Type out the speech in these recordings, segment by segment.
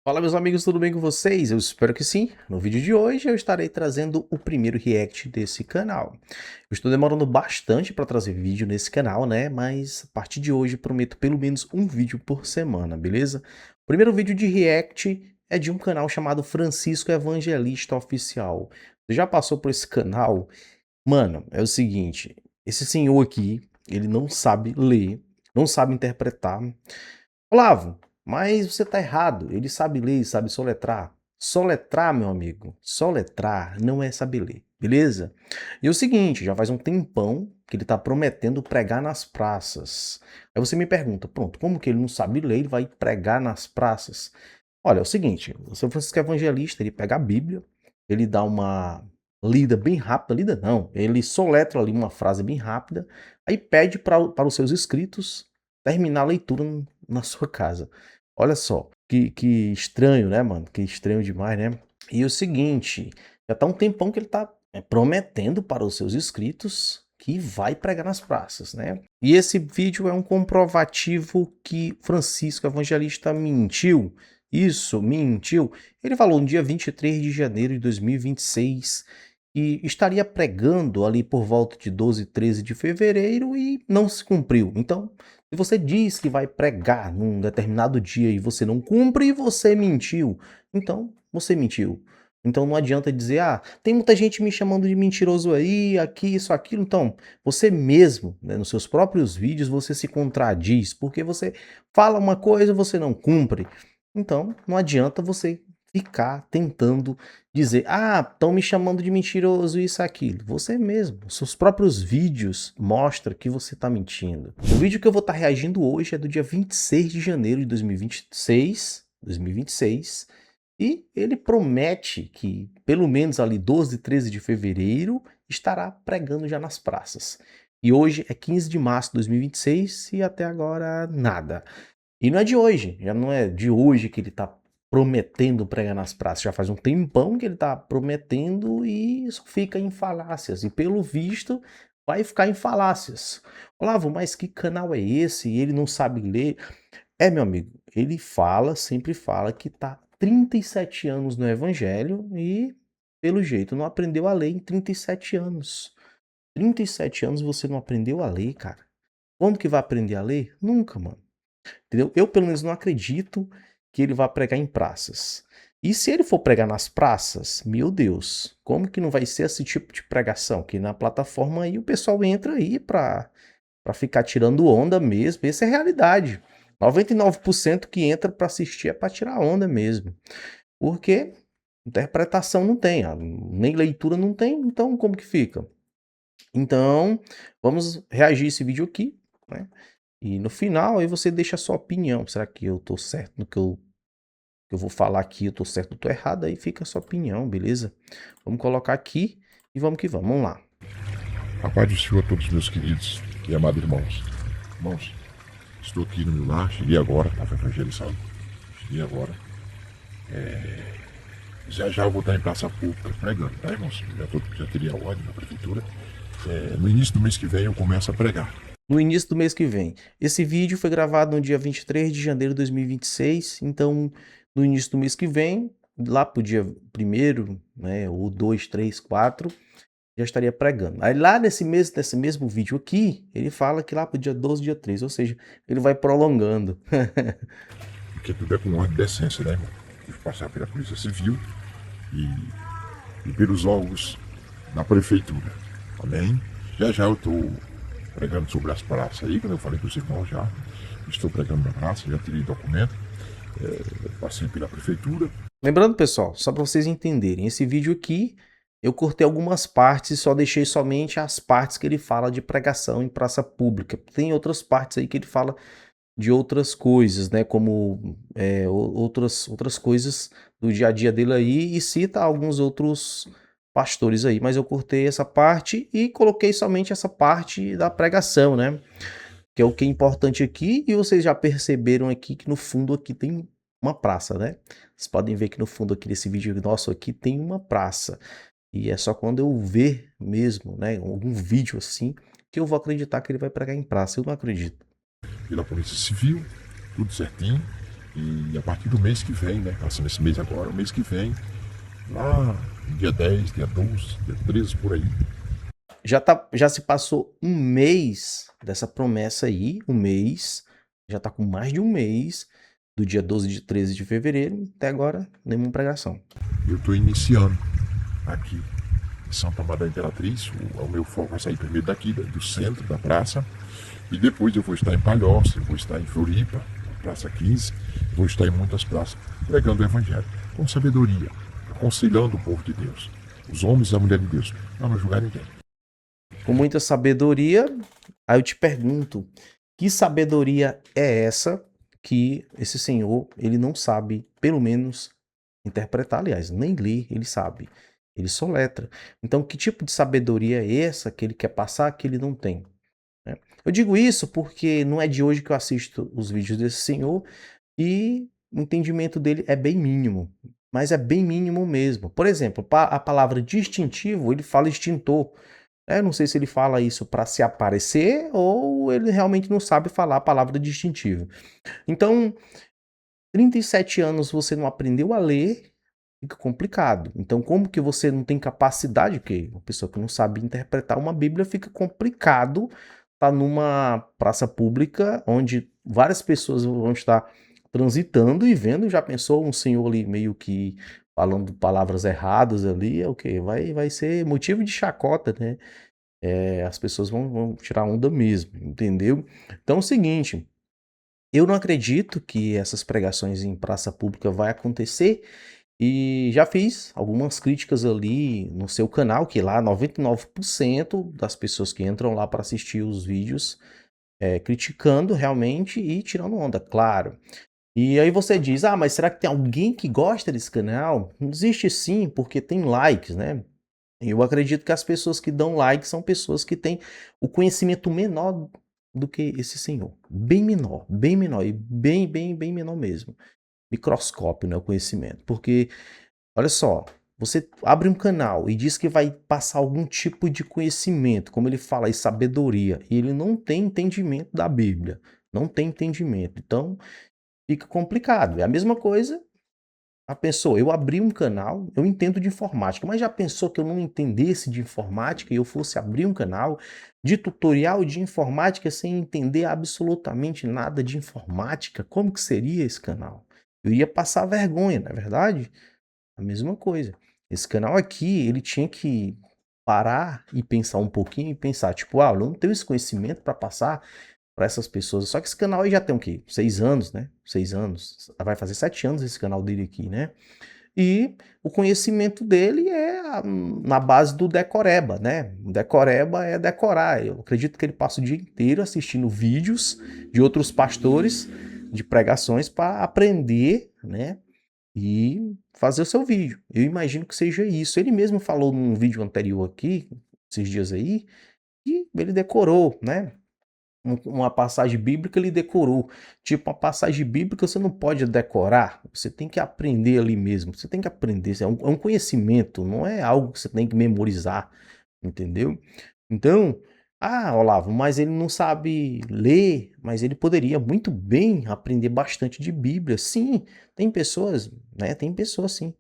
Fala meus amigos, tudo bem com vocês? Eu espero que sim. No vídeo de hoje eu estarei trazendo o primeiro react desse canal. Eu estou demorando bastante para trazer vídeo nesse canal, né? Mas a partir de hoje prometo pelo menos um vídeo por semana, beleza? O primeiro vídeo de react é de um canal chamado Francisco Evangelista Oficial. Você já passou por esse canal? Mano, é o seguinte, esse senhor aqui, ele não sabe ler, não sabe interpretar. Olavo, mas você está errado. Ele sabe ler e sabe soletrar. Soletrar, meu amigo, soletrar não é saber ler, beleza? E é o seguinte, já faz um tempão que ele está prometendo pregar nas praças. Aí você me pergunta, pronto, como que ele não sabe ler, ele vai pregar nas praças? Olha, é o seguinte, o São Francisco Evangelista, ele pega a Bíblia, ele dá uma lida bem rápida, lida não, ele soletra ali uma frase bem rápida, aí pede para os seus inscritos terminar a leitura na sua casa. Olha só, que estranho, né, mano? Que estranho demais, né? E o seguinte, já tá um tempão que ele tá prometendo para os seus inscritos que vai pregar nas praças, né? E esse vídeo é um comprovativo que Francisco Evangelista mentiu. Isso, mentiu. Ele falou no dia 23 de janeiro de 2026 que estaria pregando ali por volta de 12, 13 de fevereiro e não se cumpriu. Então, se você diz que vai pregar num determinado dia e você não cumpre, você mentiu. Então, você mentiu. Então não adianta dizer, tem muita gente me chamando de mentiroso aí, aqui, isso, aquilo. Então, você mesmo, né, nos seus próprios vídeos, você se contradiz, porque você fala uma coisa e você não cumpre. Então, não adianta você ficar tentando dizer, estão me chamando de mentiroso, isso, aquilo. Você mesmo, seus próprios vídeos mostram que você está mentindo. O vídeo que eu vou estar reagindo hoje é do dia 26 de janeiro de 2026, e ele promete que pelo menos ali 12, 13 de fevereiro estará pregando já nas praças. E hoje é 15 de março de 2026 e até agora nada. E não é de hoje, já não é de hoje que ele está prometendo pregar nas praças, já faz um tempão que ele está prometendo e isso fica em falácias. E pelo visto vai ficar em falácias. Olavo, mas que canal é esse? Ele não sabe ler. É, meu amigo, ele fala, sempre fala que está 37 anos no evangelho e, pelo jeito, não aprendeu a ler em 37 anos. 37 anos você não aprendeu a ler, cara. Quando que vai aprender a ler? Nunca, mano. Entendeu? Eu, pelo menos, não acredito que ele vá pregar em praças. E se ele for pregar nas praças, meu Deus, como que não vai ser esse tipo de pregação? Que na plataforma aí o pessoal entra aí pra ficar tirando onda mesmo. Essa é a realidade. 99% que entra pra assistir é pra tirar onda mesmo. Porque interpretação não tem, nem leitura não tem, então como que fica? Então, vamos reagir esse vídeo aqui, né? E no final aí você deixa a sua opinião. Será que eu tô certo no que eu vou falar aqui? Eu tô certo ou tô errado? Aí fica a sua opinião, beleza? Vamos colocar aqui e vamos que vamos. Vamos lá. A paz do Senhor a todos meus queridos e amados irmãos. Irmãos, estou aqui no meu lar, cheguei agora, estava evangelizando. Cheguei agora. Já eu vou estar em praça pública pregando, tá, irmãos? Já teria ordem da prefeitura. No início do mês que vem eu começo a pregar. No início do mês que vem. Esse vídeo foi gravado no dia 23 de janeiro de 2026. Então, no início do mês que vem, lá pro dia 1º, né, ou 2, 3, 4, já estaria pregando. Aí lá nesse mesmo vídeo aqui, ele fala que lá pro dia 12, dia 13, ou seja, ele vai prolongando. Porque tudo é com ordem de decência, né, irmão? Tive que passar pela Polícia Civil e pelos órgãos da prefeitura. Amém? Já eu estou pregando sobre as praças aí, quando eu falei para os irmãos já. Estou pregando na praça, já tirei documento. Passei pela prefeitura. Lembrando, pessoal, só para vocês entenderem, esse vídeo aqui eu cortei algumas partes e só deixei somente as partes que ele fala de pregação em praça pública. Tem outras partes aí que ele fala de outras coisas, né, como outras coisas do dia a dia dele aí e cita alguns outros pastores aí, mas eu cortei essa parte e coloquei somente essa parte da pregação, né, que é o que é importante aqui, e vocês já perceberam aqui que no fundo aqui tem uma praça, né? Vocês podem ver que no fundo aqui desse vídeo nosso aqui tem uma praça. E é só quando eu ver mesmo, né, algum vídeo assim, que eu vou acreditar que ele vai pregar em praça. Eu não acredito. Pela Polícia Civil, tudo certinho. E a partir do mês que vem, né? Passando esse mês agora, o mês que vem, lá dia 10, dia 12, dia 13, por aí. Já se passou um mês dessa promessa aí, um mês, já tá com mais de um mês, do dia 12 de 13 de fevereiro, até agora, nenhuma pregação. Eu estou iniciando aqui em Santa Amada da Imperatriz. O meu foco vai sair primeiro daqui, do centro da praça, e depois eu vou estar em Palhoça, eu vou estar em Floripa, Praça 15, vou estar em muitas praças, pregando o Evangelho, com sabedoria, aconselhando o povo de Deus, os homens e a mulher de Deus, a não julgar ninguém. Com muita sabedoria, aí eu te pergunto, que sabedoria é essa que esse senhor, ele não sabe, pelo menos, interpretar, aliás, nem ler, ele sabe, ele soletra. Então, que tipo de sabedoria é essa que ele quer passar que ele não tem? Né? Eu digo isso porque não é de hoje que eu assisto os vídeos desse senhor e o entendimento dele é bem mínimo, mas é bem mínimo mesmo. Por exemplo, a palavra distintivo, ele fala extintor. Eu não sei se ele fala isso para se aparecer ou ele realmente não sabe falar a palavra distintivo. Então, 37 anos você não aprendeu a ler, fica complicado. Então, como que você não tem capacidade, porque uma pessoa que não sabe interpretar uma Bíblia fica complicado estar numa praça pública onde várias pessoas vão estar transitando e vendo, já pensou um senhor ali meio que falando palavras erradas ali, é o quê? Vai ser motivo de chacota, né? As pessoas vão tirar onda mesmo, entendeu? Então é o seguinte, eu não acredito que essas pregações em praça pública vai acontecer e já fiz algumas críticas ali no seu canal, que lá 99% das pessoas que entram lá para assistir os vídeos criticando realmente e tirando onda, claro. E aí você diz, mas será que tem alguém que gosta desse canal? Existe sim, porque tem likes, né? Eu acredito que as pessoas que dão like são pessoas que têm o conhecimento menor do que esse senhor. Bem menor e bem menor mesmo. Microscópio, né, o conhecimento. Porque, olha só, você abre um canal e diz que vai passar algum tipo de conhecimento, como ele fala aí, sabedoria, e ele não tem entendimento da Bíblia. Não tem entendimento. Então, fica complicado. É a mesma coisa. Já pensou, eu abri um canal, eu entendo de informática, mas já pensou que eu não entendesse de informática e eu fosse abrir um canal de tutorial de informática sem entender absolutamente nada de informática? Como que seria esse canal? Eu ia passar vergonha, não é verdade? A mesma coisa. Esse canal aqui, ele tinha que parar e pensar um pouquinho e pensar, tipo, eu não tenho esse conhecimento para passar para essas pessoas. Só que esse canal aí já tem o quê? 6 anos, né? 6 anos. Vai fazer 7 anos esse canal dele aqui, né? E o conhecimento dele é na base do decoreba, né? Decoreba é decorar. Eu acredito que ele passa o dia inteiro assistindo vídeos de outros pastores de pregações para aprender, né? E fazer o seu vídeo. Eu imagino que seja isso. Ele mesmo falou num vídeo anterior aqui, esses dias aí, que ele decorou, né? Uma passagem bíblica ele decorou. Tipo, uma passagem bíblica você não pode decorar, você tem que aprender ali mesmo. Você tem que aprender, é um conhecimento, não é algo que você tem que memorizar, entendeu? Então, Olavo, mas ele não sabe ler, mas ele poderia muito bem aprender bastante de Bíblia. Sim, tem pessoas, né? Tem pessoas sim,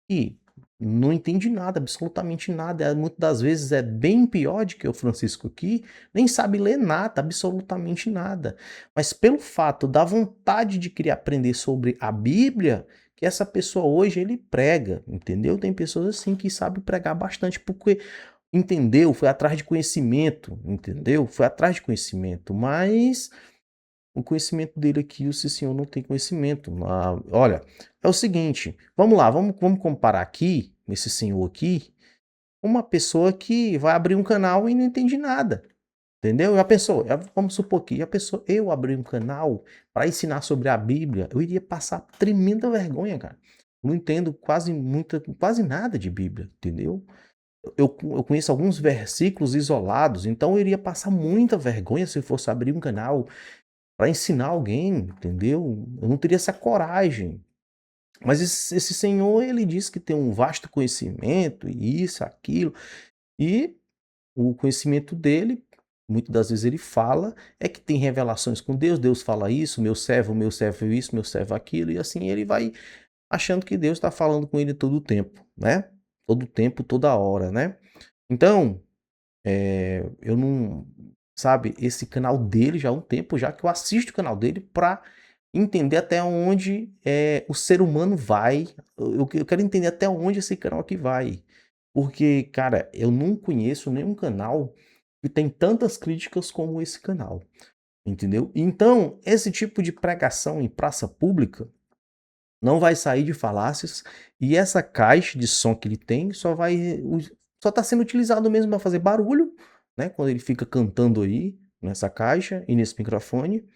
que não entende nada, absolutamente nada. Muitas das vezes é bem pior do que o Francisco aqui, nem sabe ler nada, absolutamente nada. Mas pelo fato da vontade de querer aprender sobre a Bíblia, que essa pessoa hoje ele prega, entendeu? Tem pessoas assim que sabem pregar bastante porque entendeu, foi atrás de conhecimento, entendeu? Foi atrás de conhecimento, mas o conhecimento dele aqui, o senhor não tem conhecimento. Olha, é o seguinte, vamos lá, vamos comparar aqui, esse senhor aqui, uma pessoa que vai abrir um canal e não entende nada. Entendeu? Já pensou? Vamos supor que eu abrir um canal para ensinar sobre a Bíblia, eu iria passar tremenda vergonha, cara. Não entendo quase nada de Bíblia, entendeu? Eu conheço alguns versículos isolados, então eu iria passar muita vergonha se eu fosse abrir um canal para ensinar alguém, entendeu? Eu não teria essa coragem. Mas esse senhor, ele diz que tem um vasto conhecimento, e isso, aquilo, e o conhecimento dele muitas das vezes ele fala é que tem revelações com Deus, Deus fala isso, meu servo isso, meu servo aquilo, e assim ele vai achando que Deus está falando com ele todo o tempo, né? Todo o tempo, toda hora, né? Então, eu não, sabe, esse canal dele já há um tempo já que eu assisto o canal dele para entender até onde o ser humano vai. Eu quero entender até onde esse canal aqui vai. Porque, cara, eu não conheço nenhum canal que tem tantas críticas como esse canal, entendeu? Então, esse tipo de pregação em praça pública não vai sair de falácias e essa caixa de som que ele tem só está sendo utilizado mesmo para fazer barulho, né? Quando ele fica cantando aí nessa caixa e nesse microfone,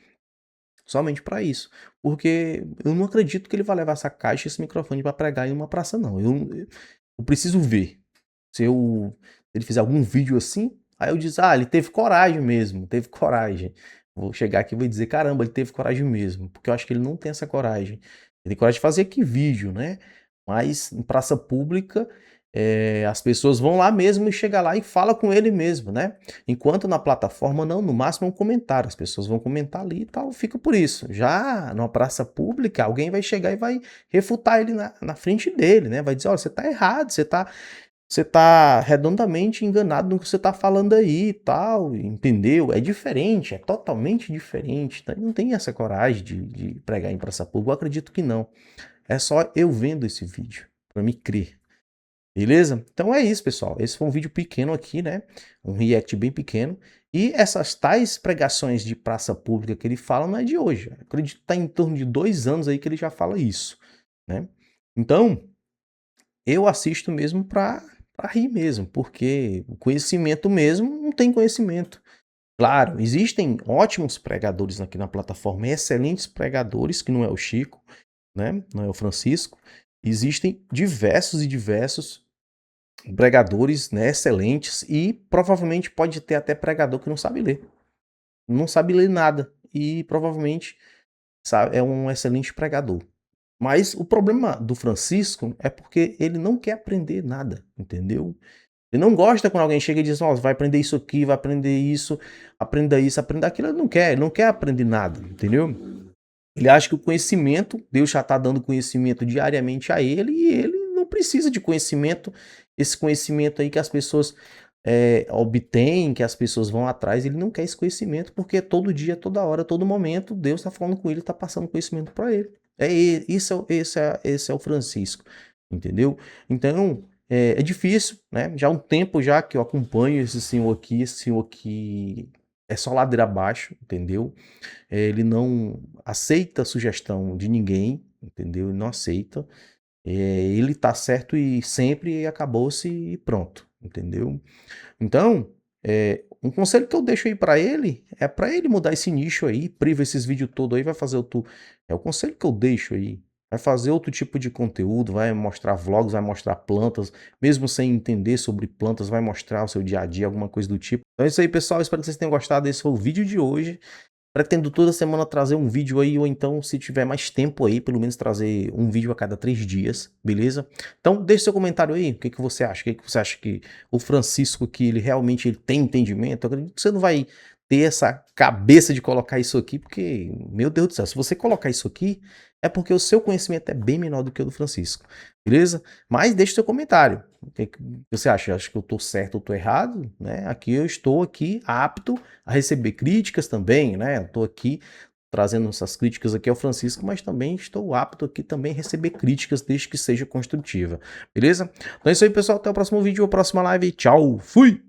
somente para isso. Porque eu não acredito que ele vai levar essa caixa e esse microfone para pregar em uma praça, não. Eu preciso ver. Se ele fizer algum vídeo assim, aí eu diz, ele teve coragem mesmo, teve coragem. Vou chegar aqui e vou dizer, caramba, ele teve coragem mesmo, porque eu acho que ele não tem essa coragem. Ele tem coragem de fazer aqui vídeo, né? Mas em praça pública, as pessoas vão lá mesmo e chega lá e fala com ele mesmo, né? Enquanto na plataforma, não, no máximo é um comentário. As pessoas vão comentar ali e tal, fica por isso. Já numa praça pública, alguém vai chegar e vai refutar ele na frente dele, né? Vai dizer, olha, você tá errado, você tá redondamente enganado no que você tá falando aí e tal, entendeu? É diferente, é totalmente diferente. Tá? Não tem essa coragem de pregar em praça pública, eu acredito que não. É só eu vendo esse vídeo, para me crer. Beleza? Então é isso, pessoal. Esse foi um vídeo pequeno aqui, né? Um react bem pequeno. E essas tais pregações de praça pública que ele fala não é de hoje. Eu acredito que tá em torno de 2 anos aí que ele já fala isso, né? Então, eu assisto mesmo para rir mesmo, porque o conhecimento mesmo não tem conhecimento. Claro, existem ótimos pregadores aqui na plataforma, excelentes pregadores, que não é o Chico, né? Não é o Francisco. Existem diversos e diversos pregadores, né, excelentes, e provavelmente pode ter até pregador que não sabe ler. Não sabe ler nada e provavelmente é um excelente pregador. Mas o problema do Francisco é porque ele não quer aprender nada, entendeu? Ele não gosta quando alguém chega e diz, vai aprender isso aqui, vai aprender isso, aprenda aquilo. Ele não quer aprender nada, entendeu? Ele acha que o conhecimento, Deus já está dando conhecimento diariamente a ele e ele não precisa de conhecimento, esse conhecimento aí que as pessoas obtêm, que as pessoas vão atrás, ele não quer esse conhecimento porque todo dia, toda hora, todo momento, Deus está falando com ele, está passando conhecimento para ele. Esse é o Francisco, entendeu? Então, é difícil, né? Já há um tempo já que eu acompanho esse senhor aqui é só ladeira abaixo, entendeu? Ele não aceita sugestão de ninguém, entendeu? Ele não aceita. Ele tá certo e sempre acabou-se e pronto, entendeu? Então, um conselho que eu deixo aí para ele mudar esse nicho aí, priva esses vídeos todos aí, vai fazer outro. É o conselho que eu deixo aí. Vai fazer outro tipo de conteúdo, vai mostrar vlogs, vai mostrar plantas, mesmo sem entender sobre plantas, vai mostrar o seu dia a dia, alguma coisa do tipo. Então é isso aí, pessoal. Espero que vocês tenham gostado. Esse foi o vídeo de hoje. Pretendo toda semana trazer um vídeo aí, ou então, se tiver mais tempo aí, pelo menos trazer um vídeo a cada 3 dias, beleza? Então, deixe seu comentário aí, o que você acha? O que você acha que o Francisco, que ele realmente tem entendimento? Eu acredito que você não vai ter essa cabeça de colocar isso aqui, porque, meu Deus do céu, se você colocar isso aqui, é porque o seu conhecimento é bem menor do que o do Francisco, beleza? Mas deixe seu comentário. O que você acha? Acha que eu estou certo ou estou errado? Né? Aqui eu estou aqui apto a receber críticas também, né? Estou aqui trazendo essas críticas aqui ao Francisco, mas também estou apto aqui também a receber críticas, desde que seja construtiva, beleza? Então é isso aí, pessoal. Até o próximo vídeo, a próxima live. Tchau, fui!